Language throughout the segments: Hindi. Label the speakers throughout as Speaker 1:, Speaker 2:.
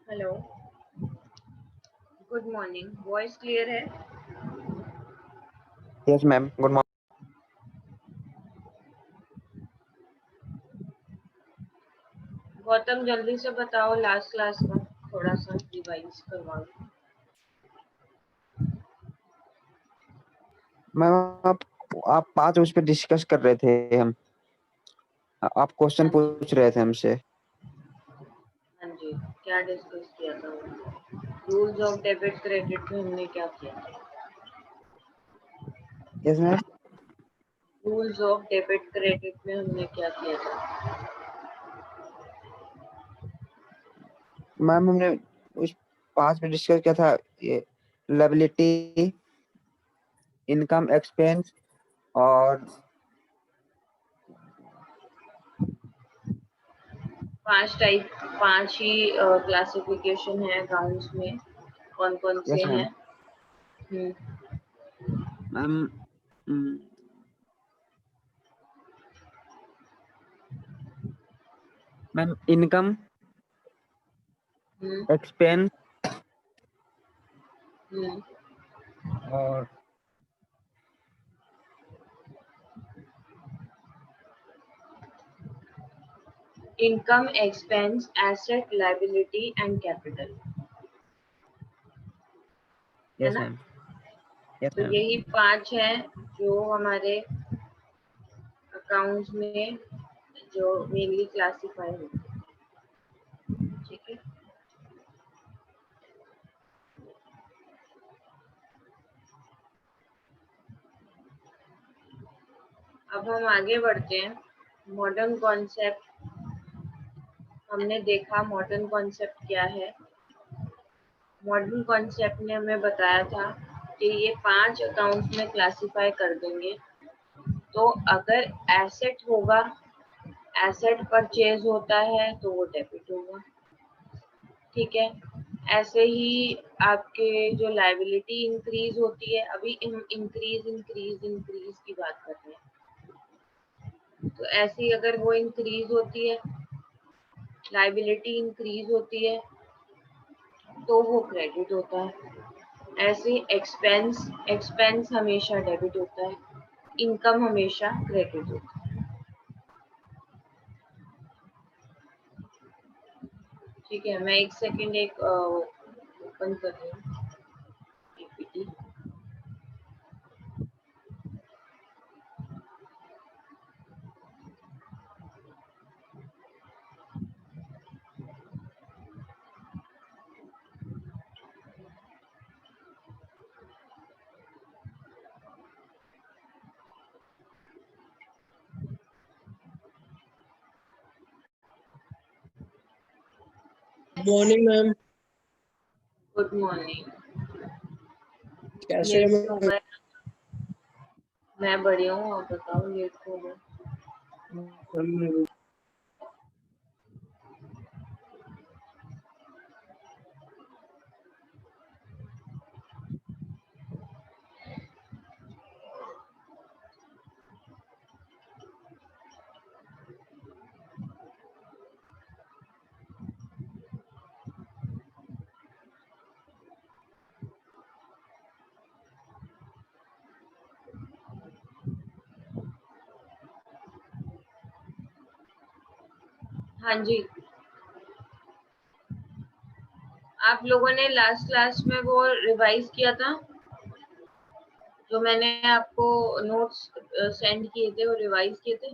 Speaker 1: Hello, good morning. Voice clear है?
Speaker 2: Yes ma'am, good morning.
Speaker 1: Gautam जल्दी से बताओ लास्ट क्लास का थोड़ा सा रिवाइज करवाओ।
Speaker 2: मैम आप 5 उस पे डिस्कस कर रहे थे। हम आप क्वेश्चन
Speaker 1: हाँ जी,
Speaker 2: पूछ रहे थे हमसे।
Speaker 1: हाँ जी। क्या डिस्कस किया था? रूल्स ऑफ डेबिट क्रेडिट में हमने क्या किया था?
Speaker 2: Yes ma'am.
Speaker 1: Rules of debit credit में हमने क्या किया था?
Speaker 2: मैम हमने उस 5 पे डिस्कस किया था, ये लायबिलिटी, इनकम, एक्सपेंस और
Speaker 1: 5 ही क्लासिफिकेशन है अकाउंट्स में। कौन कौन से
Speaker 2: यस मैम।
Speaker 1: हैं? हम्म
Speaker 2: मैम मैम इनकम,
Speaker 1: हम्म
Speaker 2: एक्सपेंस
Speaker 1: हम्म
Speaker 2: और
Speaker 1: income, expense, asset, liability and capital, है
Speaker 2: यस
Speaker 1: ना?
Speaker 2: मैम। यस
Speaker 1: तो
Speaker 2: मैम।
Speaker 1: यही 5 हैं जो हमारे अकाउंट्स में जो मेनली क्लासिफाई होते हैं। ठीक है। अब हम आगे बढ़ते हैं। मॉडर्न कॉन्सेप्ट हमने देखा। मॉडर्न कॉन्सेप्ट क्या है? मॉडर्न कॉन्सेप्ट ने हमें बताया था कि ये 5 अकाउंट्स में क्लासिफाई कर देंगे। तो अगर एसेट होगा, एसेट परचेज होता है तो वो डेबिट होगा। ठीक है। ऐसे ही आपके जो लायबिलिटी इंक्रीज होती है, अभी इंक्रीज इंक्रीज इंक्रीज की बात कर रहे हैं, तो ऐसे ही अगर वो इंक्रीज होती है, लायबिलिटी इंक्रीज होती है, तो वो क्रेडिट होता है। ऐसे एक्सपेंस एक्सपेंस हमेशा डेबिट होता है, इनकम हमेशा क्रेडिट होता है। ठीक है, मैं एक सेकंड एक ओपन कर रही हूँ PPT.
Speaker 3: Morning ma'am.
Speaker 1: Good morning.
Speaker 3: कैसे
Speaker 1: लेट
Speaker 3: हैं
Speaker 1: से हो
Speaker 3: मैम?
Speaker 1: गए? मैं बढ़िया हूँ, आप बताओ लेट से हो गए? हाँ जी। आप लोगों ने लास्ट क्लास में वो रिवाइज किया था जो मैंने आपको नोट्स सेंड किए थे, वो रिवाइज किए थे?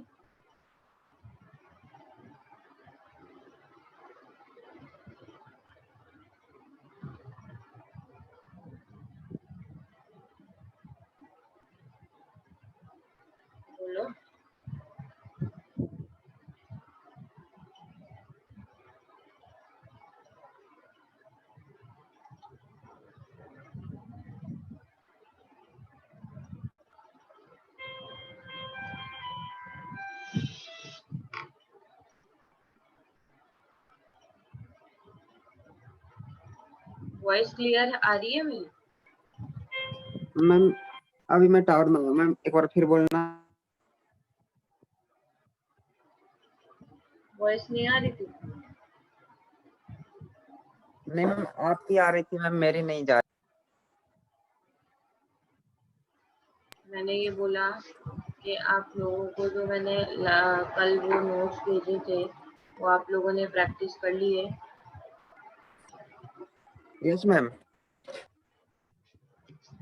Speaker 1: बोलो। वॉइस क्लियर आ रही है मेरी?
Speaker 2: मैम अभी मैं टावर में हूँ मैम, एक बार फिर बोलना।
Speaker 1: वॉइस नहीं आ रही थी?
Speaker 2: नहीं मैम, आपकी आ रही थी मैम, मेरी नहीं जा
Speaker 1: मैंने ये बोला कि आप लोगों को जो मैंने कल वो नोट्स भेजे थे वो आप लोगों ने प्रैक्टिस कर ली है?
Speaker 2: रही। Yes ma'am.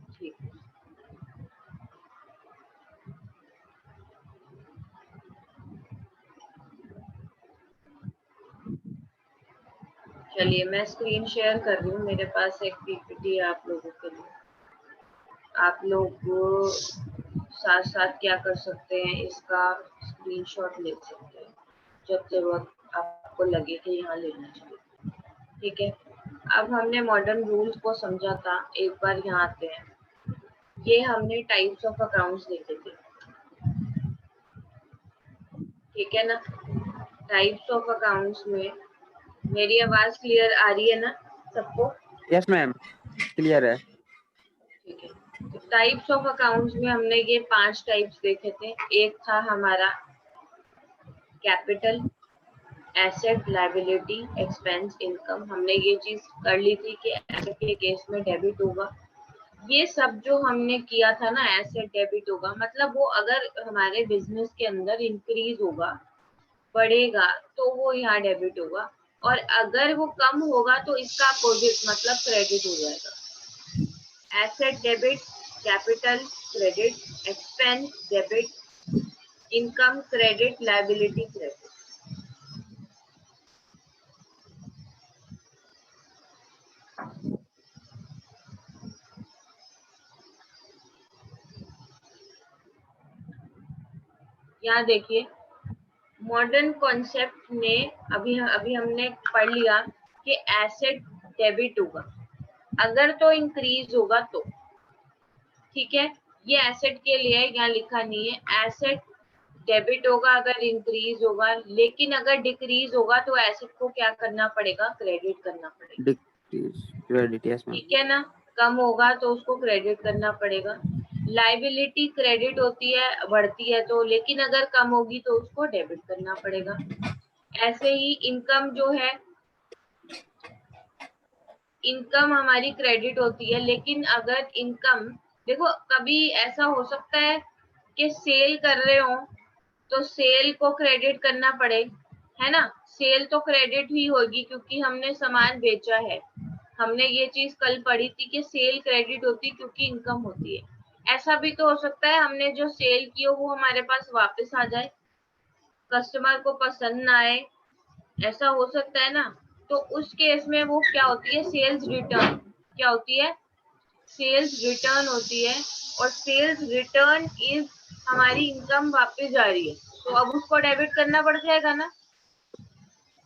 Speaker 1: ठीक है। चलिए मैं स्क्रीन शेयर कर रही हूँ, मेरे पास एक पीपीटी है आप लोगों के लिए। आप लोग साथ साथ क्या कर सकते हैं, इसका स्क्रीनशॉट ले सकते हैं जब जरूरत आपको लगे कि यहाँ लेना चाहिए। ठीक है, अब हमने मॉडर्न रूल्स को समझा था, एक बार यहाँ आते हैं। ये हमने टाइप्स ऑफ अकाउंट्स देखे थे, ठीक है ना। टाइप्स ऑफ अकाउंट्स में मेरी आवाज क्लियर आ रही है ना सबको?
Speaker 2: यस मैम, क्लियर है।
Speaker 1: ठीक है, तो टाइप्स ऑफ अकाउंट्स में हमने ये 5 टाइप्स देखे थे। एक था हमारा capital, asset, liability, expense, income. हमने ये चीज कर ली थी कि एसेट के केस में डेबिट होगा। ये सब जो हमने किया था ना, एसेट डेबिट होगा, मतलब वो अगर हमारे बिजनेस के अंदर इंक्रीज होगा, बढ़ेगा, तो वो यहाँ डेबिट होगा, और अगर वो कम होगा तो इसका अपोजिट मतलब क्रेडिट हो जाएगा। Asset debit, capital credit, expense debit, income credit, liability credit. यहाँ देखिए, मॉडर्न कॉन्सेप्ट ने अभी हमने पढ़ लिया कि एसेट डेबिट होगा अगर तो इंक्रीज होगा तो, ठीक है। ये एसेट के लिए यहाँ लिखा नहीं है, एसेट डेबिट होगा अगर इंक्रीज होगा, लेकिन अगर डिक्रीज होगा तो एसेट को क्या करना पड़ेगा, क्रेडिट करना पड़ेगा,
Speaker 2: क्रेडिट, यस मैम।
Speaker 1: ठीक है ना। कम होगा तो उसको क्रेडिट करना पड़ेगा। लायबिलिटी क्रेडिट होती है, बढ़ती है तो, लेकिन अगर कम होगी तो उसको डेबिट करना पड़ेगा। ऐसे ही इनकम जो है, इनकम हमारी क्रेडिट होती है, लेकिन अगर इनकम, देखो कभी ऐसा हो सकता है कि सेल कर रहे हो तो सेल को क्रेडिट करना पड़े, है ना। सेल तो क्रेडिट ही होगी क्योंकि हमने सामान बेचा है। हमने ये चीज कल पढ़ी थी कि सेल क्रेडिट होती क्योंकि इनकम होती है। ऐसा भी तो हो सकता है हमने जो सेल की हो वो हमारे पास वापस आ जाए, कस्टमर को पसंद ना आए, ऐसा हो सकता है ना। तो उस केस में वो क्या होती है, सेल्स रिटर्न। क्या होती है, सेल्स रिटर्न होती है, और सेल्स रिटर्न इज हमारी इनकम वापस जा रही है, तो अब उसको डेबिट करना पड़ जाएगा ना।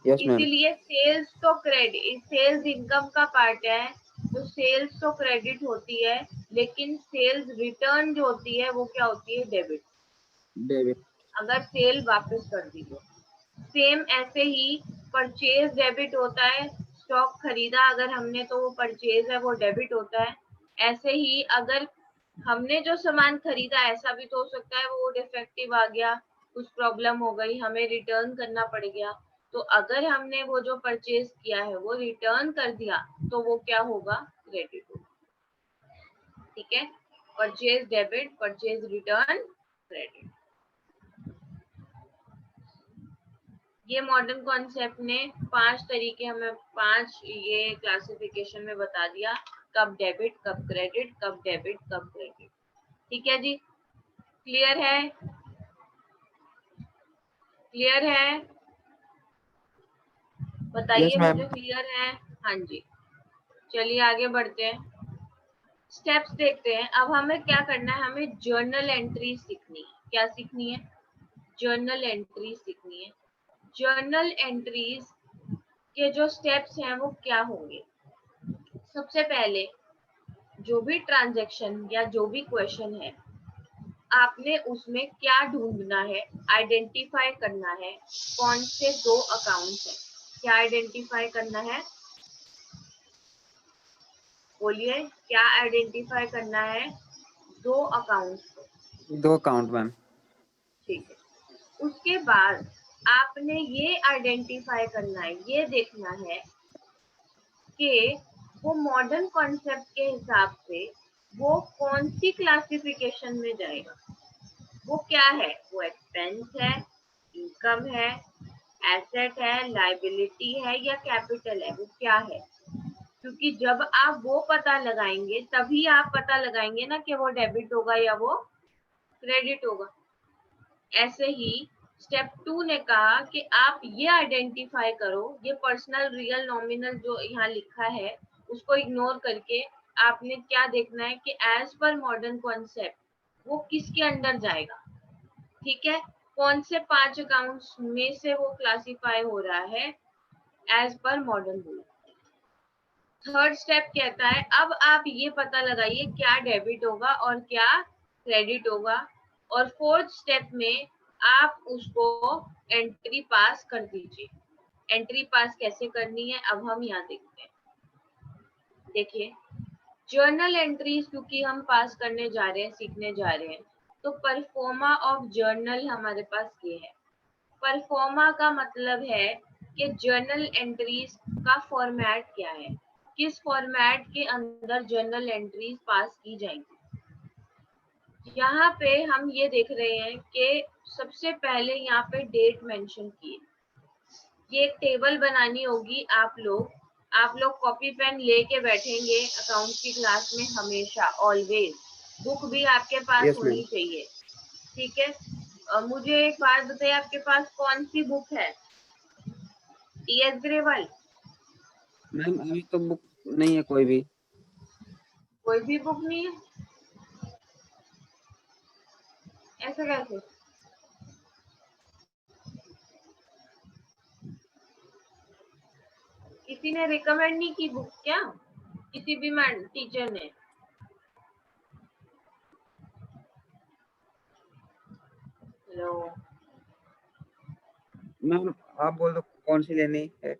Speaker 2: Yes ma'am.
Speaker 1: इसीलिए सेल्स तो क्रेडिट, सेल्स इनकम का पार्ट है, तो सेल्स तो क्रेडिट होती है, लेकिन सेल्स रिटर्न जो होती है वो क्या होती है, डेबिट,
Speaker 2: डेबिट।
Speaker 1: अगर सेल वापस कर दी तो। सेम ऐसे ही परचेज डेबिट होता है, स्टॉक खरीदा अगर हमने तो वो परचेज है, वो डेबिट होता है। ऐसे ही अगर हमने जो सामान खरीदा, ऐसा भी तो हो सकता है वो डिफेक्टिव आ गया, कुछ प्रॉब्लम हो गई, हमें रिटर्न करना पड़ गया, तो अगर हमने वो जो परचेज किया है वो रिटर्न कर दिया तो वो क्या होगा, क्रेडिट होगा, ठीक है। Purchase debit, purchase return, credit. ये मॉडर्न कॉन्सेप्ट ने 5 तरीके, हमें 5 ये क्लासिफिकेशन में बता दिया, कब डेबिट, कब क्रेडिट, कब डेबिट, कब क्रेडिट। ठीक है जी, क्लियर है, क्लियर है,
Speaker 2: यस
Speaker 1: बताइए
Speaker 2: मैम।
Speaker 1: मुझे, क्लियर है? हाँ जी, चलिए आगे बढ़ते हैं, स्टेप्स देखते हैं। अब हमें क्या करना है, हमें जर्नल एंट्री सीखनी है। क्या सीखनी है, जर्नल एंट्री सीखनी है। जर्नल एंट्रीज के जो स्टेप्स हैं वो क्या होंगे, सबसे पहले जो भी ट्रांजैक्शन या जो भी क्वेश्चन है, आपने उसमें क्या ढूंढना है, आइडेंटिफाई करना है कौन से 2 अकाउंट्स है। क्या आइडेंटिफाई करना है, बोलिए, क्या आइडेंटिफाई करना है, 2 अकाउंट्स को।
Speaker 2: 2 अकाउंट मैम।
Speaker 1: ठीक है, उसके बाद आपने ये आइडेंटिफाई करना है, ये देखना है कि वो मॉडर्न कॉन्सेप्ट के हिसाब से वो कौन सी क्लासिफिकेशन में जाएगा। वो क्या है, वो एक्सपेंस है, इनकम है, एसेट है, लायबिलिटी है या कैपिटल है, वो क्या है। क्योंकि जब आप वो पता लगाएंगे तभी आप पता लगाएंगे ना कि वो डेबिट होगा या वो क्रेडिट होगा। ऐसे ही स्टेप 2 ने कहा कि आप ये आइडेंटिफाई करो, ये पर्सनल रियल नॉमिनल जो यहाँ लिखा है उसको इग्नोर करके आपने क्या देखना है कि एज पर मॉडर्न कॉन्सेप्ट वो किसके अंडर जाएगा। ठीक है, कौन से 5 अकाउंट्स में से वो क्लासिफाई हो रहा है as per modern rule. Third step कहता है अब आप ये पता लगाइए क्या डेबिट होगा और क्या क्रेडिट होगा। और फोर्थ स्टेप में आप उसको एंट्री पास कर दीजिए। एंट्री पास कैसे करनी है अब हम यहाँ देखते हैं। देखिए, जर्नल एंट्रीज क्योंकि हम पास करने जा रहे हैं, सीखने जा रहे हैं, तो परफॉर्मा ऑफ जर्नल हमारे पास ये है। परफॉर्मा का मतलब है कि जर्नल एंट्रीज का फॉर्मेट क्या है, किस फॉर्मेट के अंदर जर्नल एंट्रीज पास की जाएंगी। यहाँ पे हम ये देख रहे हैं कि सबसे पहले यहाँ पे डेट मेंशन की है। ये एक टेबल बनानी होगी। आप लोग कॉपी पेन लेके बैठेंगे अकाउंट की क्लास में हमेशा, ऑलवेज। बुक भी आपके पास
Speaker 2: यस
Speaker 1: होनी
Speaker 2: मैम।
Speaker 1: चाहिए। ठीक है, मुझे एक बात बताइए, आपके पास कौन सी बुक है? टीएस ग्रेवाल?
Speaker 2: मैम अभी तो बुक नहीं है कोई भी।
Speaker 1: कोई भी बुक नहीं है? ऐसे कैसे? किसी ने रिकमेंड नहीं की बुक क्या, किसी भी टीचर ने? हेलो,
Speaker 2: मैम आप बोल दो कौन सी लेनी है।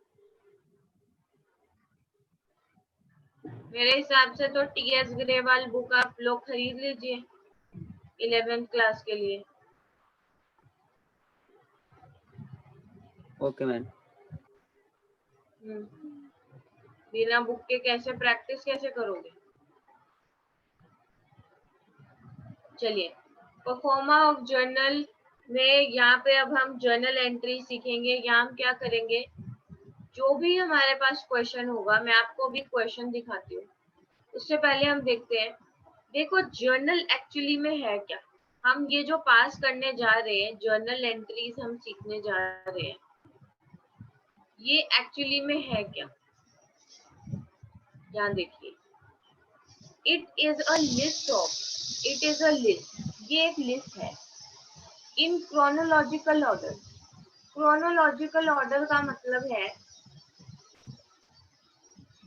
Speaker 1: मेरे हिसाब से तो टीएस ग्रेवाल बुक आप लोग खरीद लीजिए 11th क्लास के लिए।
Speaker 2: Okay ma'am.
Speaker 1: बिना बुक के कैसे प्रैक्टिस कैसे करोगे? चलिए, परफॉर्मा ऑफ जर्नल में यहाँ पे अब हम जर्नल एंट्री सीखेंगे। यहाँ हम क्या करेंगे, जो भी हमारे पास क्वेश्चन होगा, मैं आपको भी क्वेश्चन दिखाती हूँ, उससे पहले हम देखते हैं। देखो, जर्नल एक्चुअली में है क्या। हम ये जो पास करने जा रहे हैं, जर्नल एंट्रीज हम सीखने जा रहे हैं, ये एक्चुअली में है क्या। यहाँ देखिए, इट इज अ लिस्ट ये एक लिस्ट है in chronological order. Chronological order का मतलब है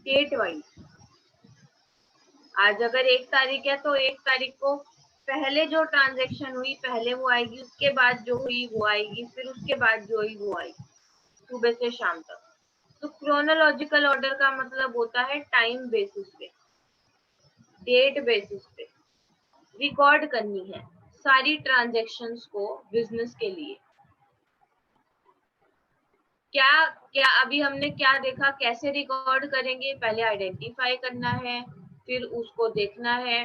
Speaker 1: डेट वाइज। आज अगर 1 तारीख है तो 1 तारीख को पहले जो ट्रांजैक्शन हुई पहले वो आएगी, उसके बाद जो हुई वो आएगी, फिर उसके बाद जो हुई वो आएगी, सुबह से शाम तक। तो क्रोनोलॉजिकल ऑर्डर का मतलब होता है टाइम बेसिस पे, डेट बेसिस पे रिकॉर्ड करनी है सारी ट्रांजैक्शंस को बिजनेस के लिए। क्या क्या अभी हमने क्या देखा, कैसे रिकॉर्ड करेंगे। पहले आइडेंटिफाई करना है, फिर उसको देखना है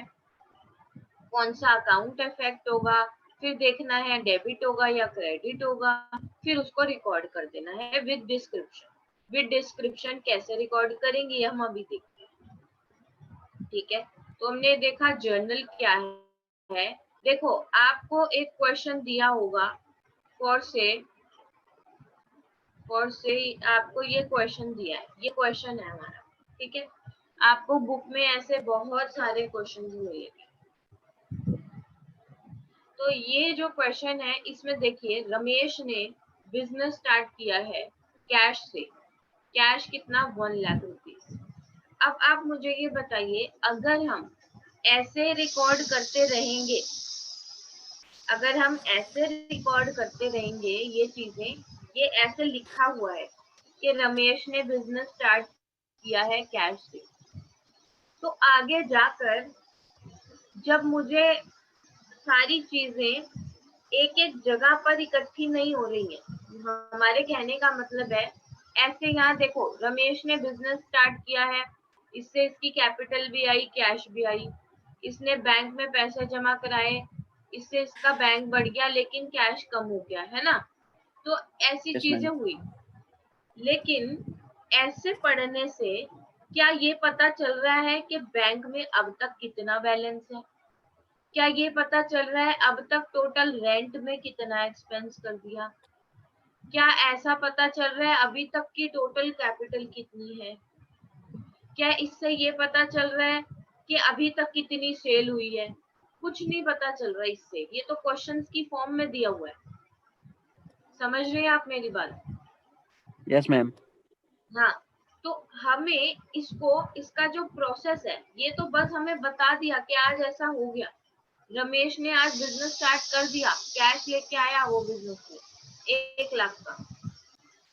Speaker 1: कौन सा अकाउंट इफेक्ट होगा, फिर देखना है डेबिट होगा या क्रेडिट होगा, फिर उसको रिकॉर्ड कर देना है विद डिस्क्रिप्शन। विद डिस्क्रिप्शन कैसे रिकॉर्ड करेंगे ये हम अभी देखते हैं। ठीक है, तो हमने देखा जर्नल क्या है। देखो, आपको एक क्वेश्चन दिया होगा फॉर से आपको ये क्वेश्चन दिया है, ये क्वेश्चन है हमारा। ठीक है, आपको बुक में ऐसे बहुत सारे क्वेश्चन मिलेंगे। तो ये जो क्वेश्चन है इसमें देखिए, रमेश ने बिजनेस स्टार्ट किया है कैश से। कैश कितना, 1 लाख रुपीज। अब आप मुझे ये बताइए, अगर हम ऐसे रिकॉर्ड करते रहेंगे, अगर हम ऐसे रिकॉर्ड करते रहेंगे ये चीजें, ये ऐसे लिखा हुआ है कि रमेश ने बिजनेस स्टार्ट किया है कैश से, तो आगे जाकर जब मुझे सारी चीजें एक एक जगह पर इकट्ठी नहीं हो रही है, हमारे कहने का मतलब है ऐसे यहाँ देखो, रमेश ने बिजनेस स्टार्ट किया है, इससे इसकी कैपिटल भी आई, कैश भी आई। इसने बैंक में पैसे जमा कराए, इससे इसका बैंक बढ़ गया, लेकिन कैश कम हो गया, है ना। तो ऐसी
Speaker 2: यस
Speaker 1: चीजें
Speaker 2: मैम।
Speaker 1: हुई। लेकिन ऐसे पढ़ने से क्या ये पता चल रहा है कि बैंक में अब तक कितना बैलेंस है? क्या ये पता चल रहा है अब तक टोटल रेंट में कितना एक्सपेंस कर दिया? क्या ऐसा पता चल रहा है अभी तक की टोटल कैपिटल कितनी है? क्या इससे ये पता चल रहा है कि अभी तक कितनी सेल हुई है? कुछ नहीं पता चल रहा इससे, ये तो क्वेश्चंस की फॉर्म में दिया हुआ है। समझ रहे हैं आप मेरी बात?
Speaker 2: Yes ma'am.
Speaker 1: हाँ, तो हमें इसका जो प्रोसेस है, ये तो बस हमें बता दिया कि आज ऐसा हो गया, रमेश ने आज बिजनेस स्टार्ट कर दिया, कैश लेके आया वो बिजनेस में 1 लाख का।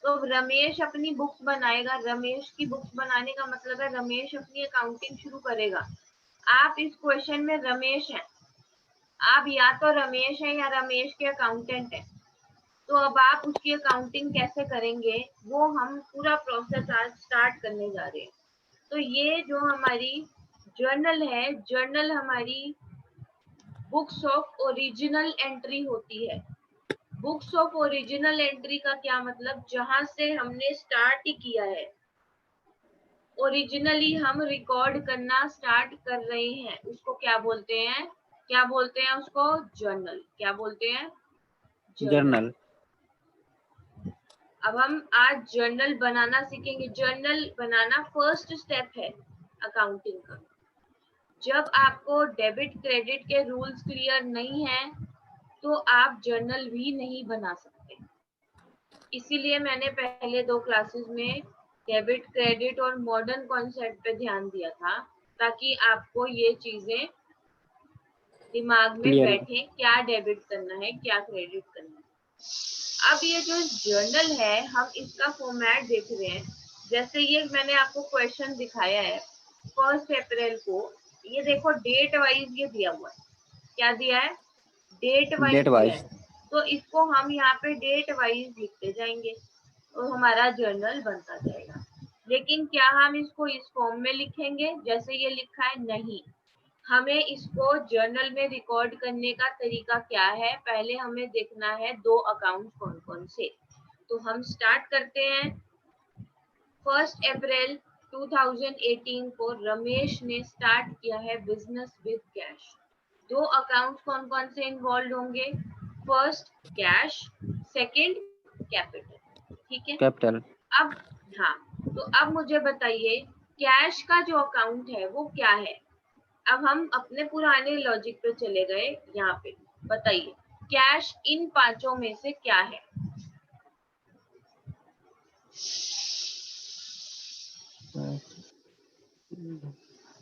Speaker 1: तो रमेश अपनी बुक्स बनाएगा, रमेश की बुक्स बनाने का मतलब है रमेश अपनी अकाउंटिंग शुरू करेगा। आप इस क्वेश्चन में रमेश हैं, आप या तो रमेश हैं या रमेश के अकाउंटेंट हैं। तो अब आप उसकी अकाउंटिंग कैसे करेंगे, वो हम पूरा प्रोसेस आज स्टार्ट करने जा रहे हैं। तो ये जो हमारी जर्नल है, जर्नल हमारी बुक्स ऑफ ओरिजिनल एंट्री होती है। बुक्स ऑफ ओरिजिनल एंट्री का क्या मतलब, जहां से हमने स्टार्ट ही किया है, ओरिजिनली हम रिकॉर्ड करना स्टार्ट कर रहे हैं, उसको क्या बोलते हैं? क्या बोलते हैं उसको? जर्नल। क्या बोलते हैं?
Speaker 2: जर्नल।
Speaker 1: अब हम आज जर्नल बनाना सीखेंगे। जर्नल बनाना फर्स्ट स्टेप है अकाउंटिंग का। जब आपको डेबिट क्रेडिट के रूल्स क्लियर नहीं है तो आप जर्नल भी नहीं बना सकते। इसीलिए मैंने पहले 2 क्लासेस में डेबिट क्रेडिट और मॉडर्न कॉन्सेप्ट पे ध्यान दिया था, ताकि आपको ये चीजें दिमाग में
Speaker 2: क्लियर।
Speaker 1: बैठे, क्या डेबिट करना है, क्या क्रेडिट करना है। अब ये जो जर्नल है, हम इसका फॉर्मेट देख रहे हैं। जैसे ये मैंने आपको क्वेश्चन दिखाया है 1 अप्रैल को, ये देखो डेट वाइज ये दिया हुआ है। क्या दिया है? डेट वाइज
Speaker 2: डेट
Speaker 1: दिया
Speaker 2: वाइज।
Speaker 1: है। तो इसको हम यहाँ पे डेट वाइज लिखते जाएंगे और हमारा जर्नल बनता जाएगा। लेकिन क्या हम इसको इस फॉर्म में लिखेंगे जैसे ये लिखा है? नहीं। हमें इसको जर्नल में रिकॉर्ड करने का तरीका क्या है, पहले हमें देखना है 2 अकाउंट कौन कौन से। तो हम स्टार्ट करते हैं। 1 अप्रैल 2018 को रमेश ने स्टार्ट किया है बिजनेस विद कैश। 2 अकाउंट कौन कौन से इन्वॉल्व होंगे? First cash, second capital. ठीक है।
Speaker 2: कैपिटल।
Speaker 1: अब हाँ, तो अब मुझे बताइए कैश का जो अकाउंट है वो क्या है? अब हम अपने पुराने लॉजिक पे चले गए। यहाँ पे बताइए कैश इन 5 में से क्या है?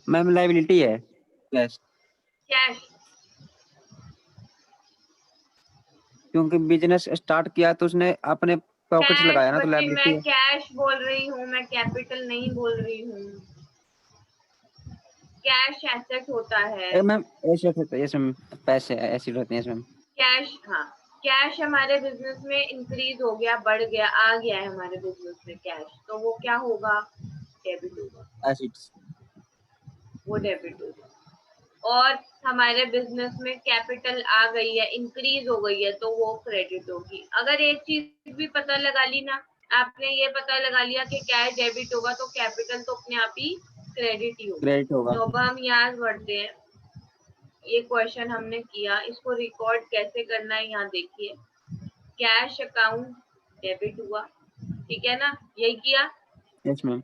Speaker 2: मैम लायबिलिटी है कैश,
Speaker 1: कैश।
Speaker 2: क्योंकि बिजनेस स्टार्ट किया तो उसने अपने पॉकेट्स
Speaker 1: कैश
Speaker 2: लगाया ना, तो
Speaker 1: बच्चे,
Speaker 2: लायबिलिटी
Speaker 1: मैं
Speaker 2: है।
Speaker 1: कैश बोल रही हूँ, मैं कैपिटल नहीं बोल रही हूँ। कैश एसेट होता है।
Speaker 2: मैम ऐसे होते हैं, इसमें पैसे ऐसे होते हैं इसमें।
Speaker 1: कैश, हाँ, कैश हमारे बिजनेस में इंक्रीज हो गया, बढ़ गया, आ गया है हमारे बिजनेस में कैश, तो वो क्या होगा? डेबिट होगा।
Speaker 2: एसिड्स।
Speaker 1: वो डेबिट होगा। और हमारे बिजनेस में कैपिटल आ गई है, इंक्रीज हो गई है, तो वो क्रेडिट होगी। अगर एक चीज भी पता लगा ली ना, आपने ये पता लगा लिया कि कैश डेबिट होगा, तो कैपिटल तो अपने आप ही क्रेडिट ही होगा।
Speaker 2: क्रेडिट होगा।
Speaker 1: तो अब हम यहाँ बढ़ते हैं। ये क्वेश्चन हमने किया, इसको रिकॉर्ड कैसे करना है यहाँ देखिए। कैश अकाउंट डेबिट हुआ, ठीक है ना, यही किया।
Speaker 2: Yes ma'am.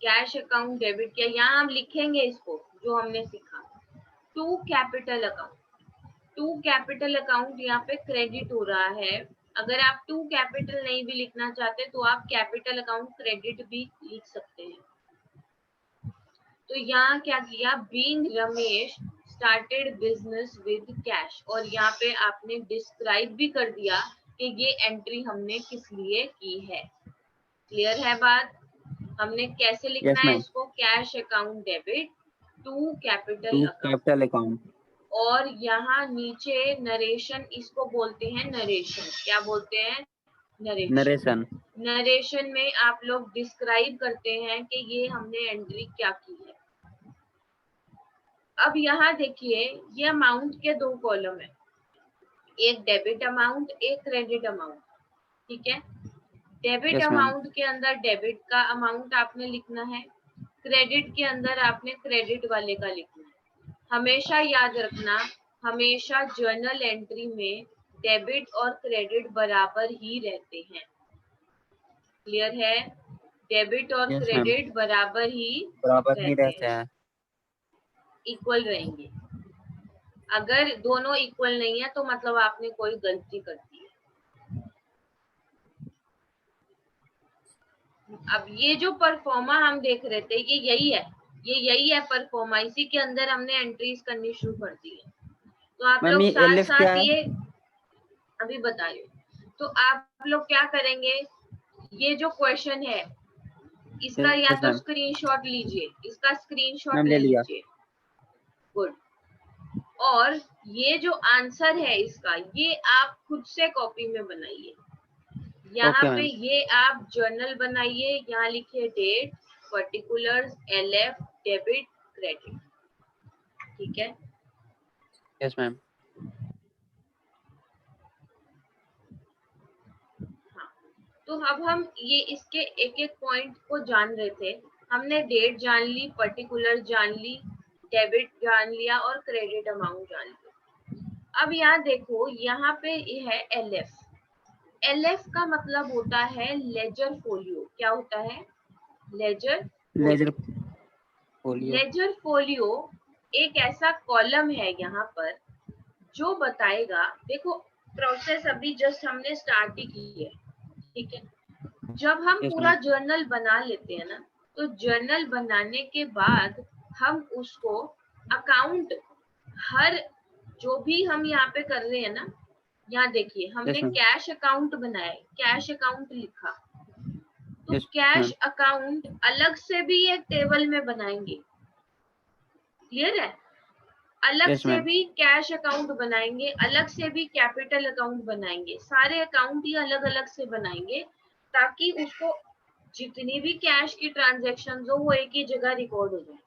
Speaker 1: Cash account debit किया, यहाँ हम लिखेंगे इसको जो हमने सीखा। To capital account, to capital account यहाँ पे क्रेडिट हो रहा है। अगर आप टू कैपिटल नहीं भी लिखना चाहते तो आप कैपिटल अकाउंट क्रेडिट भी लिख सकते हैं। तो यहाँ क्या किया? Being Ramesh started business with cash, और यहाँ पे आपने डिस्क्राइब भी कर दिया कि ये एंट्री हमने किस लिए की है। क्लियर है बात? हमने कैसे लिखना
Speaker 2: यस
Speaker 1: है
Speaker 2: मैम।
Speaker 1: इसको? Cash account debit to capital
Speaker 2: to
Speaker 1: account.
Speaker 2: Capital account.
Speaker 1: और यहाँ नीचे नरेशन, इसको बोलते हैं नरेशन। क्या बोलते हैं?
Speaker 2: नरेशन।
Speaker 1: नरेशन में आप लोग डिस्क्राइब करते हैं कि ये हमने एंट्री क्या की है। अब यहाँ देखिए, ये अमाउंट के दो कॉलम है, एक डेबिट अमाउंट, एक क्रेडिट अमाउंट। ठीक है, डेबिट
Speaker 2: Yes, ma'am.
Speaker 1: अमाउंट के अंदर डेबिट का अमाउंट आपने लिखना है, क्रेडिट के अंदर आपने क्रेडिट वाले का लिखना है। हमेशा याद रखना, हमेशा जर्नल एंट्री में डेबिट और क्रेडिट बराबर ही रहते हैं। क्लियर है? डेबिट और
Speaker 2: Yes, ma'am.
Speaker 1: क्रेडिट बराबर ही
Speaker 2: रहते हैं,
Speaker 1: इक्वल रहेंगे। अगर दोनों इक्वल नहीं है तो मतलब आपने कोई गलती कर दी है। अब ये जो परफॉर्मा हम देख रहे थे, ये यही है परफॉर्मा, इसी के अंदर हमने एंट्रीज करनी शुरू कर दी है। तो आप लोग साथ साथ ये अभी बताइए। तो आप लोग क्या करेंगे, ये जो क्वेश्चन है इसका या तो स्क्रीनशॉट लीजिए, इसका स्क्रीनशॉट ले लीजिए। गुड। और ये जो आंसर है इसका, ये आप खुद से कॉपी में बनाइए। यहाँ पे ये आप जर्नल बनाइए, यहाँ लिखिए date, particulars, LF, debit, credit. ठीक है?
Speaker 2: Yes ma'am.
Speaker 1: हाँ, तो अब हम ये इसके एक एक पॉइंट को जान रहे थे। हमने डेट जान ली, पर्टिकुलर जान ली, डेबिट जान लिया और क्रेडिट अमाउंट जान लिया। अब यहाँ देखो, यहाँ पे ये है LF। LF का मतलब होता है लेजर फोलियो। क्या होता है? Ledger folio. लेजर फोलियो एक ऐसा कॉलम है यहाँ पर जो बताएगा, देखो प्रोसेस अभी जस्ट हमने स्टार्ट ही की है। ठीक है, जब हम पूरा जर्नल बना लेते हैं ना, तो जर्नल बनाने के बाद हम उसको अकाउंट, हर जो भी हम यहाँ पे कर रहे हैं ना, यहाँ देखिए हमने कैश अकाउंट बनाया, कैश अकाउंट लिखा, तो कैश अकाउंट अलग से भी एक टेबल में बनाएंगे। क्लियर है? अलग से भी कैश अकाउंट बनाएंगे, अलग से भी कैपिटल अकाउंट बनाएंगे, सारे अकाउंट ही अलग अलग से बनाएंगे ताकि उसको जितनी भी कैश की ट्रांजैक्शन हो वो एक ही जगह रिकॉर्ड हो जाए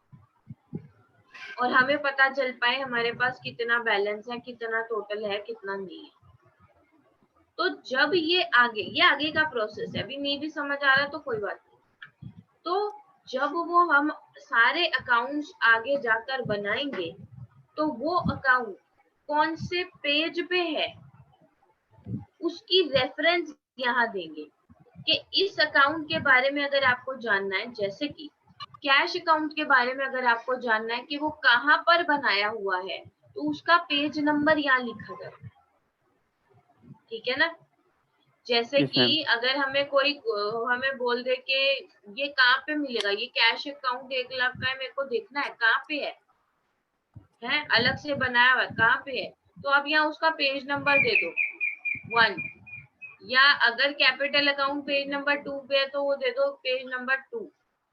Speaker 1: और हमें पता चल पाए हमारे पास कितना बैलेंस है, कितना टोटल है, कितना नहीं है। तो जब ये आगे का प्रोसेस है, अभी नहीं भी समझ आ रहा तो कोई बात नहीं। तो जब वो हम सारे अकाउंट्स आगे जाकर बनाएंगे तो वो अकाउंट कौन से पेज पे है उसकी रेफरेंस यहाँ देंगे कि इस अकाउंट के बारे में अगर आपको जानना है, जैसे कि कैश अकाउंट के बारे में अगर आपको जानना है कि वो कहाँ पर बनाया हुआ है, तो उसका पेज नंबर यहाँ लिखा जाए। ठीक है ना? जैसे कि अगर हमें कोई हमें बोल दे कि ये कहाँ पे मिलेगा, ये कैश अकाउंट 1 लाख का है, मेरे को देखना है कहाँ पे है, अलग से बनाया हुआ कहाँ पे है, तो आप यहाँ उसका पेज नंबर दे दो 1, या अगर कैपिटल अकाउंट पेज नंबर 2 पे है तो वो दे दो पेज नंबर 2।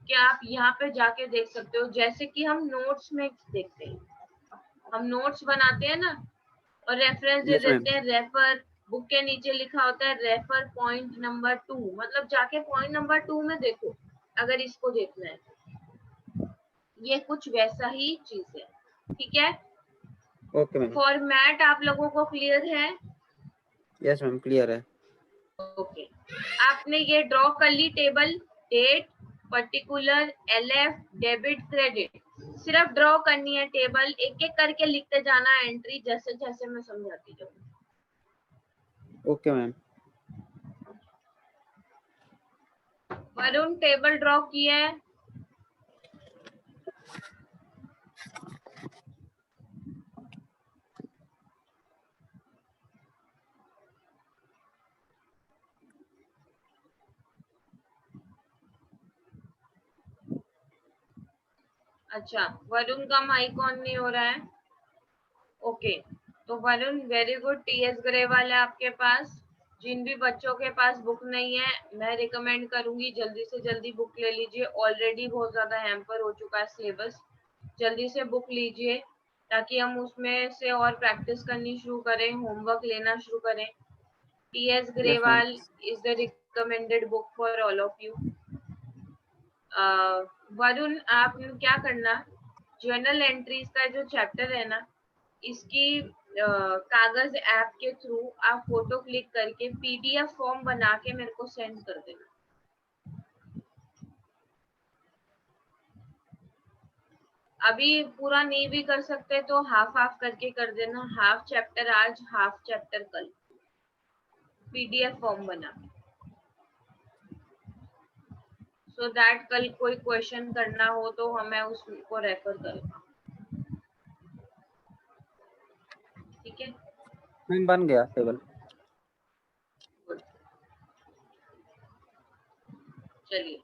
Speaker 1: क्या आप यहाँ पे जाके देख सकते हो, जैसे कि हम नोट्स में देखते हैं, हम नोट्स बनाते हैं ना और रेफरेंस दे देते हैं, रेफर, बुक के नीचे लिखा होता है रेफर पॉइंट नंबर 2, मतलब जाके पॉइंट नंबर 2 में देखो अगर इसको देखना है। ये कुछ वैसा ही चीज है। ठीक है?
Speaker 2: Okay ma'am.
Speaker 1: फॉर्मेट आप लोगों को क्लियर है?
Speaker 2: यस मैम, क्लियर है।
Speaker 1: ओके, आपने ये ड्रॉ कर ली table, date, particular, LF, debit, credit, सिर्फ ड्रॉ करनी है टेबल, एक एक करके लिखते जाना एंट्री, जैसे जैसे मैं समझाती जाऊँ।
Speaker 2: Okay ma'am.
Speaker 1: Varun table draw किया है? अच्छा, वरुण का माइक ऑन नहीं हो रहा है। ओके, तो Varun very good, TS Grewal है आपके पास। जिन भी बच्चों के पास बुक नहीं है, मैं रिकमेंड करूंगी जल्दी से जल्दी बुक ले लीजिए। ऑलरेडी बहुत ज्यादा हैम्पर हो चुका है सिलेबस, जल्दी से बुक लीजिए ताकि हम उसमें से और प्रैक्टिस करनी शुरू करें, होमवर्क लेना शुरू करें। T.S. Grewal is the recommended book for all of you. Varun, आप क्या करना, जर्नल एंट्रीज का जो चैप्टर है ना, इसकी कागज ऐप के थ्रू आप फोटो क्लिक करके PDF फॉर्म बना के मेरे को सेंड कर देना। अभी पूरा नहीं भी कर सकते तो हाफ हाफ करके कर देना, हाफ चैप्टर आज, हाफ चैप्टर कल, PDF फॉर्म बना, सो दैट कल कोई क्वेश्चन करना हो तो हमें उसको रेफर कर पाऊं। ठीक है,
Speaker 2: बन गया टेबल।
Speaker 1: चलिए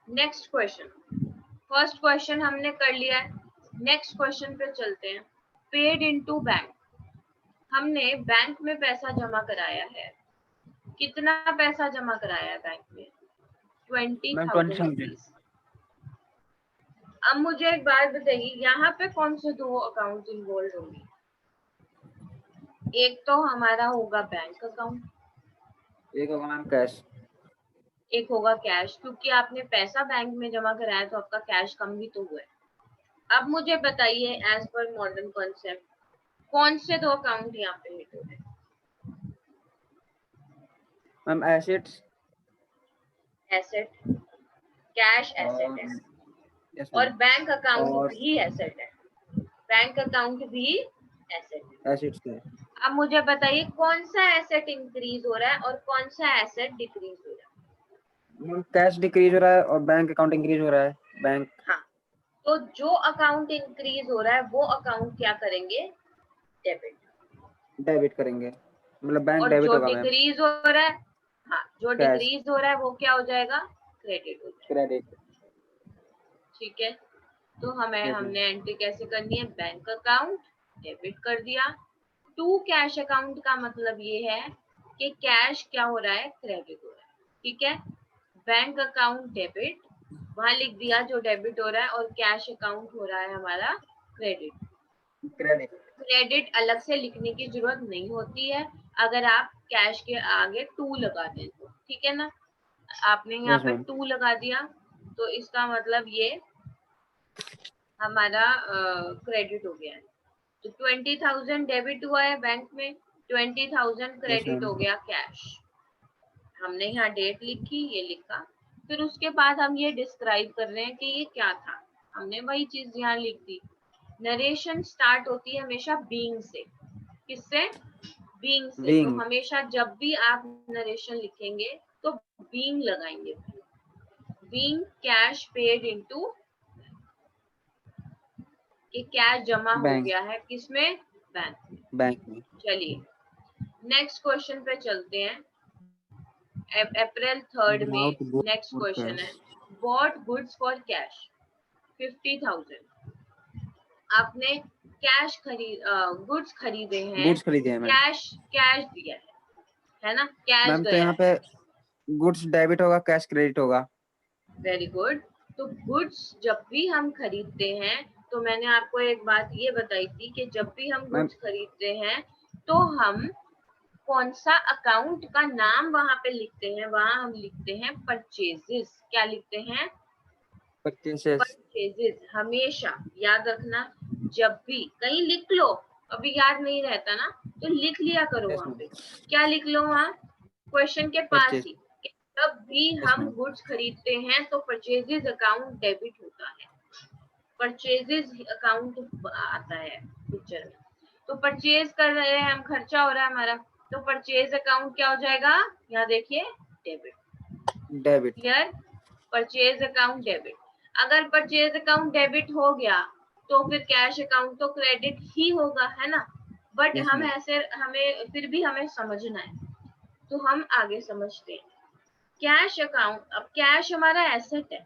Speaker 1: नेक्स्ट क्वेश्चन। फर्स्ट क्वेश्चन हमने कर लिया है, नेक्स्ट क्वेश्चन पे चलते हैं। पेड इनटू बैंक, हमने बैंक में पैसा जमा कराया है। कितना पैसा जमा कराया है बैंक में? 20,000 रुपीज। अब मुझे एक बात बताइए, यहाँ पे कौन से दो अकाउंट इन्वॉल्व होंगे? एक तो हमारा होगा बैंक अकाउंट,
Speaker 2: एक होगा मैम कैश,
Speaker 1: एक होगा कैश, क्योंकि आपने पैसा बैंक में जमा कराया तो आपका कैश कम भी तो हुआ है। अब मुझे बताइए एज पर मॉडर्न कॉन्सेप्ट कौन से दो अकाउंट यहाँ पे हिट हो रहे हैं?
Speaker 2: Ma'am assets,
Speaker 1: asset, cash asset है,
Speaker 2: यस
Speaker 1: और
Speaker 2: मैम,
Speaker 1: बैंक अकाउंट
Speaker 2: और
Speaker 1: भी एसेट है, बैंक अकाउंट भी एसेट है।
Speaker 2: एसेट्स है।
Speaker 1: अब मुझे बताइए कौन सा एसेट इंक्रीज हो रहा है और कौन सा एसेट डिक्रीज हो रहा है?
Speaker 2: मैम कैश डिक्रीज हो रहा है और बैंक अकाउंट इंक्रीज हो रहा है। बैंक,
Speaker 1: हाँ, तो जो अकाउंट इंक्रीज हो रहा है वो अकाउंट क्या करेंगे?
Speaker 2: डेबिट करेंगे, मतलब बैंक
Speaker 1: और
Speaker 2: डेबिट
Speaker 1: जो
Speaker 2: होगा मैम।
Speaker 1: डिक्रीज हो रहा है, हाँ, जो
Speaker 2: कैश,
Speaker 1: डिक्रीज हो रहा है वो क्या हो जाएगा? क्रेडिट हो जाएगा।
Speaker 2: क्रेडिट।
Speaker 1: ठीक है, तो हमने एंट्री कैसे करनी है? बैंक अकाउंट डेबिट कर दिया। टू कैश अकाउंट का मतलब ये है कि कैश क्या हो रहा है? क्रेडिट हो रहा है। ठीक है, बैंक अकाउंट डेबिट, वहां लिख दिया जो डेबिट हो रहा है, और कैश अकाउंट हो रहा है हमारा क्रेडिट। क्रेडिट अलग से लिखने की जरूरत नहीं होती है अगर आप कैश के आगे टू लगा दें तो। ठीक है ना, आपने यहाँ पे टू लगा दिया तो इसका मतलब ये हमारा क्रेडिट हो गया है। तो 20,000 डेबिट हुआ है बैंक में, 20,000 क्रेडिट हो गया कैश। हमने यहाँ डेट लिखी, ये लिखा, फिर उसके बाद हम ये डिस्क्राइब कर रहे हैं कि ये क्या था। हमने वही चीज यहाँ लिख दी। नरेशन स्टार्ट होती है हमेशा बीइंग से। किससे? बीइंग से। तो हमेशा जब भी आप नरेशन लिखेंगे तो बीइंग लगाएंगे। बीइंग कैश पेड इनटू, कि कैश जमा हो गया है किसमें? बैंक में। चलिए नेक्स्ट क्वेश्चन पे चलते हैं। अप्रैल 3 में नेक्स्ट क्वेश्चन है, बॉट गुड्स फॉर कैश 50,000। आपने कैश गुड्स खरीदे हैं, कैश दिया है ना, कैश
Speaker 2: मैम
Speaker 1: गया
Speaker 2: तो यहाँ पे गुड्स डेबिट होगा, कैश क्रेडिट होगा।
Speaker 1: Very good. तो गुड्स जब भी हम खरीदते हैं, तो मैंने आपको एक बात ये बताई थी कि जब भी हम गुड्स खरीदते हैं तो हम कौन सा अकाउंट का नाम वहां पे लिखते हैं? वहां हम लिखते हैं परचेजेस। क्या लिखते हैं? परचेजेस। हमेशा याद रखना, जब भी कहीं लिख लो, अभी याद नहीं रहता ना तो लिख लिया करो। वहां पे क्या लिख लो? वहां क्वेश्चन के पास ही, जब भी हम गुड्स खरीदते हैं तो परचेजेस अकाउंट डेबिट होता है, परचेजेस अकाउंट आता है पिक्चर में। तो परचेज कर रहे हैं हम, खर्चा हो रहा है हमारा, तो परचेज अकाउंट क्या हो जाएगा? यहाँ देखिए debit. Clear? Purchase account debit. अगर परचेज अकाउंट डेबिट हो गया तो फिर कैश अकाउंट तो क्रेडिट ही होगा, है ना। बट हम ऐसे, हमें फिर भी हमें समझना है, तो हम आगे समझते हैं। कैश अकाउंट, अब कैश हमारा एसेट है,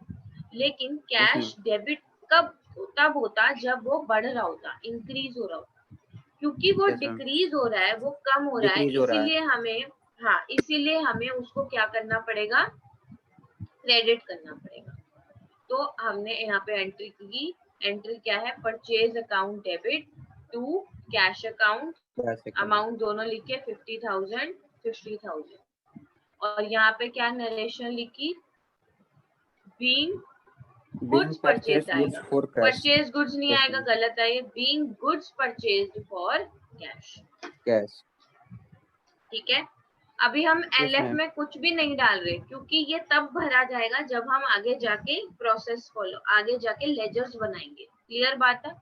Speaker 1: लेकिन कैश डेबिट तब होता जब वो बढ़ रहा होता, इंक्रीज हो रहा होता। क्योंकि वो डिक्रीज हो रहा है, वो कम हो रहा है, इसीलिए हमें, हाँ, इसीलिए हमें उसको क्या करना पड़ेगा? क्रेडिट करना पड़ेगा। तो हमने यहाँ पे एंट्री की, एंट्री क्या है? Purchase account debit to cash account amount दोनों लिखे 50,000 50,000 और यहाँ पे क्या नरेशन लिखी बीइंग गुड्स परचेज आएगा, परचेज गुड्स नहीं आएगा, गलत है ये, being goods purchase for cash. ठीक है, अभी हम एलएफ में कुछ भी नहीं डाल रहे क्योंकि ये तब भरा जाएगा जब हम आगे जाके प्रोसेस फॉलो आगे जाके लेजर्स बनाएंगे। क्लियर बात है?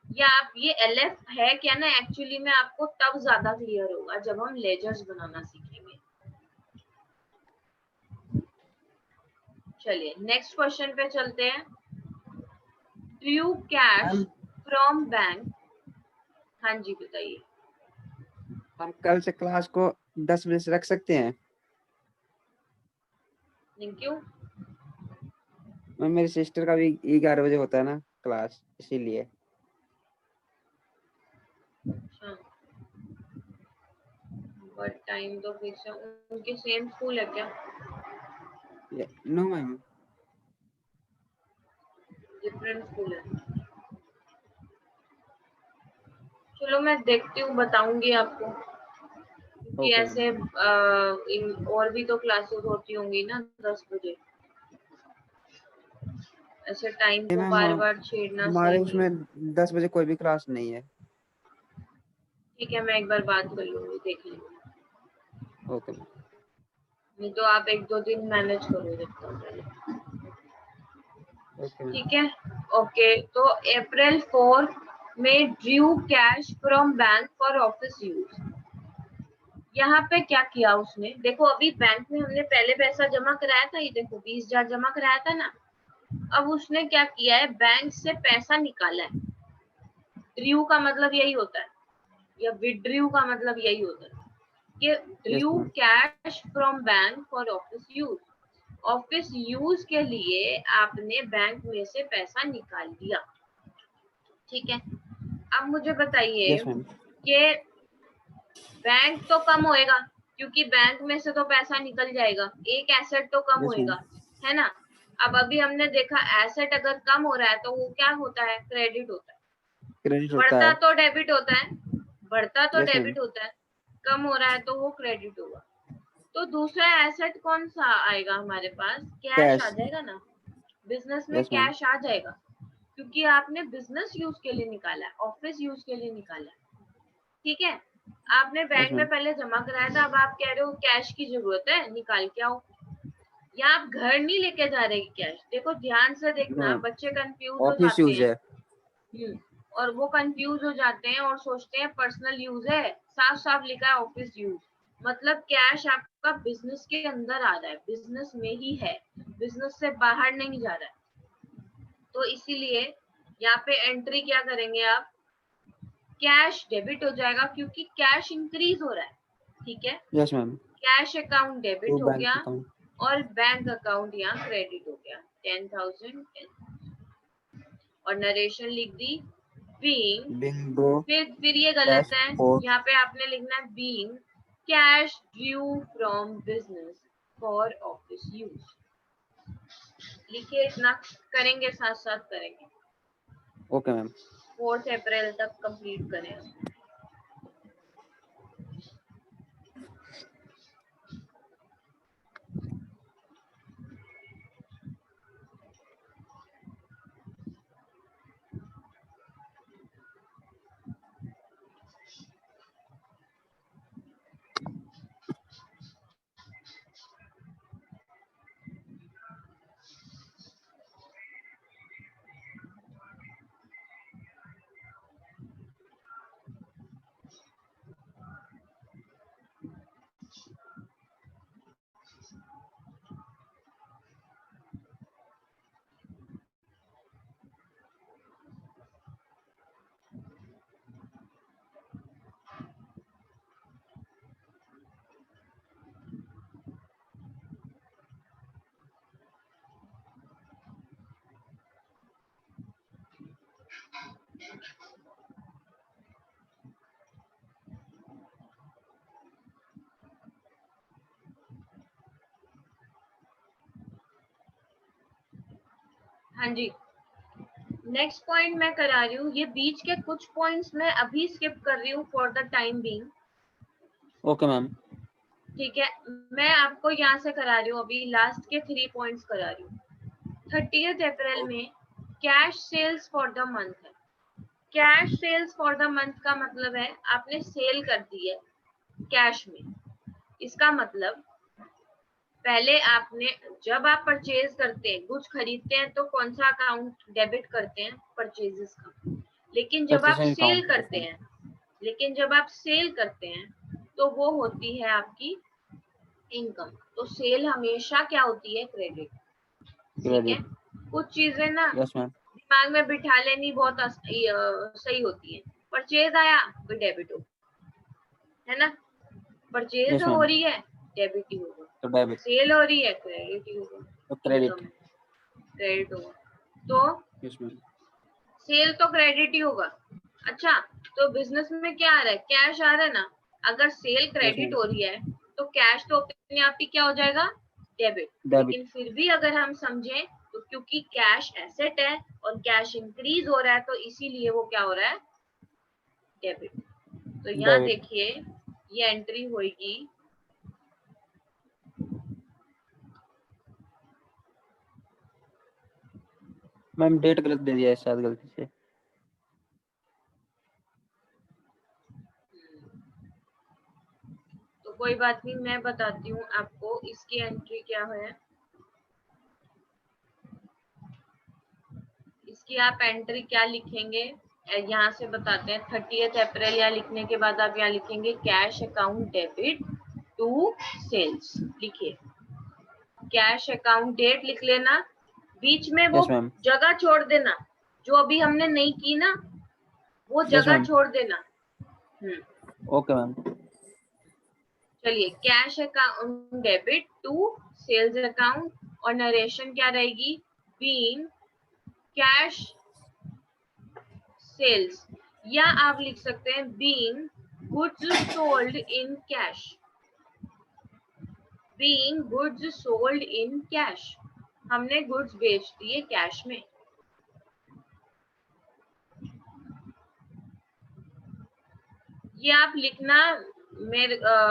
Speaker 1: या आप ये एलएफ है क्या ना, एक्चुअली में आपको तब ज्यादा क्लियर होगा जब हम लेजर्स बनाना सीखेंगे। चलिए नेक्स्ट क्वेश्चन पे चलते हैं। Drew cash from bank. हाँ जी बताइए।
Speaker 2: हम कल से क्लास को 10 बजे से रख सकते हैं?
Speaker 1: क्यों?
Speaker 2: मेरी सिस्टर का भी 11 बजे होता है ना क्लास, इसीलिए।
Speaker 1: अच्छा, बट टाइम तो फिक्स है, उनके सेम स्कूल है क्या?
Speaker 2: नो मैम,
Speaker 1: डिफरेंट स्कूल है। चलो मैं देखती हूँ, बताऊंगी आपको क्योंकि ऐसे और भी तो क्लासेस होती होंगी ना 10 बजे, ऐसे टाइम को बार बार छेड़ना
Speaker 2: हमारे
Speaker 1: सही
Speaker 2: उसमें 10 बजे कोई भी क्लास नहीं है।
Speaker 1: ठीक है, मैं एक बार बात कर लूंगी, देख लूंगी।
Speaker 2: ओके,
Speaker 1: नहीं तो आप 1-2 दिन मैनेज करो जब तक। ठीक है, ओके। तो अप्रैल 4 में Drew cash from bank for office use. यहाँ पे क्या किया उसने, देखो अभी बैंक में हमने पहले पैसा जमा कराया था, ये देखो 20,000 जमा कराया था ना। अब उसने क्या किया है, बैंक से पैसा निकाला है। ड्रू का मतलब यही होता है, या विड्रू का मतलब यही होता है कि Drew cash from bank for office use. Office use के लिए आपने बैंक में से पैसा निकाल लिया। ठीक है, अब मुझे बताइए कि बैंक तो कम होएगा क्योंकि बैंक में से तो पैसा निकल जाएगा, एक एसेट तो कम होएगा, है ना। अब अभी हमने देखा एसेट अगर कम हो रहा है तो वो क्या होता है, क्रेडिट होता है। बढ़ता तो डेबिट होता है, बढ़ता तो डेबिट होता है, कम हो रहा है तो वो क्रेडिट होगा। तो दूसरा एसेट कौन सा आएगा हमारे पास, कैश आ जाएगा ना। बिजनेस में कैश आ जाएगा क्योंकि आपने बिजनेस यूज के लिए निकाला है, ऑफिस यूज के लिए निकाला है। ठीक है, आपने बैंक में पहले जमा कराया था, अब आप कह रहे हो कैश की जरूरत है, निकाल के आओ। या आप घर नहीं लेके जा रहे कैश। देखो ध्यान से देखना, बच्चे कंफ्यूज हो जाते हैं। और वो कंफ्यूज हो जाते हैं और सोचते हैं पर्सनल यूज है, साफ साफ लिखा है ऑफिस यूज। मतलब कैश आपका बिजनेस के अंदर आ रहा है, बिजनेस में ही है, बिजनेस से बाहर नहीं जा रहा है। तो इसीलिए यहाँ पे एंट्री क्या करेंगे आप, कैश डेबिट हो जाएगा क्योंकि कैश इंक्रीज हो रहा है। ठीक है,
Speaker 2: yes ma'am,
Speaker 1: cash account debit हो गया और बैंक अकाउंट यहाँ क्रेडिट हो गया 10,000 और नरेशन लिख दी बीइंग। फिर ये गलत है, यहाँ पे आपने लिखना है being cash Drew from business for office use. लिखिए, इतना करेंगे, साथ साथ करेंगे।
Speaker 2: Okay ma'am.
Speaker 1: 4 अप्रैल तक कंप्लीट करें। हाँ जी, नेक्स्ट पॉइंट मैं करा रही हूँ, ये बीच के कुछ पॉइंट्स मैं अभी स्किप कर रही हूँ for the time being.
Speaker 2: Okay ma'am.
Speaker 1: ठीक है, मैं आपको यहाँ से करा रही हूँ, अभी लास्ट के 3 पॉइंट्स करा रही हूँ। 30 अप्रैल में cash sales for the month है। Cash sales for the month का मतलब है आपने सेल कर दी है कैश में। इसका मतलब पहले आपने, जब आप परचेज करते हैं, गुड्स खरीदते हैं, तो कौन सा अकाउंट डेबिट करते हैं? परचेजेस का। लेकिन जब आप सेल करते हैं, तो वो होती है आपकी इनकम। तो सेल हमेशा क्या होती है? क्रेडिट। ठीक है, कुछ चीजें ना दिमाग में बिठा लेनी बहुत सही होती है। परचेज आया तो डेबिट हो, है ना? परचेज हो रही है, डेबिट ही होगा।
Speaker 2: तो डेबिट।
Speaker 1: सेल हो रही है, क्रेडिट ही होगा।
Speaker 2: तो क्रेडिट
Speaker 1: होगा। तो सेल तो क्रेडिट ही होगा। अच्छा, तो बिजनेस में क्या आ रहा है? कैश आ रहा है ना। अगर सेल क्रेडिट हो रही है तो कैश तो अपने आप ही क्या हो जाएगा? डेबिट। लेकिन फिर भी अगर हम समझें तो क्योंकि कैश एसेट है और कैश इंक्रीज हो रहा है, तो इसीलिए वो क्या हो रहा है? डेबिट। तो यहाँ देखिए ये एंट्री होगी
Speaker 2: मैम, डेट गलत दे दिया है शायद गलती से।
Speaker 1: तो कोई बात नहीं, मैं बताती हूँ आपको इसकी एंट्री क्या है। इसकी आप एंट्री क्या लिखेंगे यहाँ से बताते हैं। 30 अप्रैल यहाँ लिखने के बाद आप यहाँ लिखेंगे cash account debit to sales. लिखिए कैश अकाउंट डेट लिख लेना, बीच में वो जगह छोड़ देना जो अभी हमने नहीं की ना, वो जगह छोड़ देना।
Speaker 2: Okay ma'am.
Speaker 1: चलिए, cash account debit to sales account, और नरेशन क्या रहेगी? बीइंग कैश सेल्स, या आप लिख सकते हैं being goods sold in cash. Being goods sold in cash, हमने गुड्स बेच दिए कैश में। ये आप लिखना।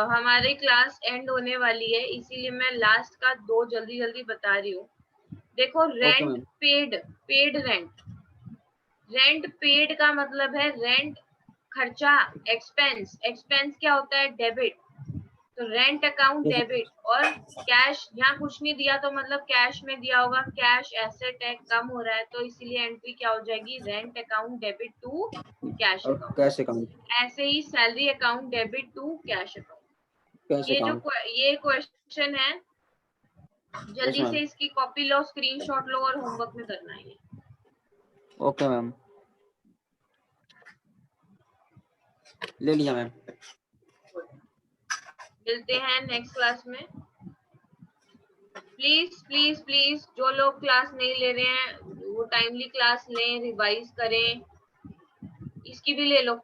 Speaker 1: हमारी क्लास एंड होने वाली है, इसीलिए मैं लास्ट का 2 जल्दी जल्दी बता रही हूँ। देखो, rent paid, paid rent. Rent paid का मतलब है रेंट खर्चा, एक्सपेंस। एक्सपेंस क्या होता है? डेबिट। तो रेंट अकाउंट डेबिट, और कैश यहाँ कुछ नहीं दिया तो मतलब कैश में दिया होगा। कैश एसेट है, कम हो रहा है, तो इसीलिए एंट्री क्या हो जाएगी? Rent account debit to cash account. ऐसे ही salary account debit to cash account. ये क्वेश्चन है, जल्दी से इसकी कॉपी लो, स्क्रीनशॉट लो और होमवर्क में करना है।
Speaker 2: ओके मैम, ले लिया मैम।
Speaker 1: मिलते हैं नेक्स्ट क्लास में। प्लीज प्लीज प्लीज जो लोग क्लास नहीं ले रहे हैं वो टाइमली क्लास लें, रिवाइज करें। इसकी भी ले लो।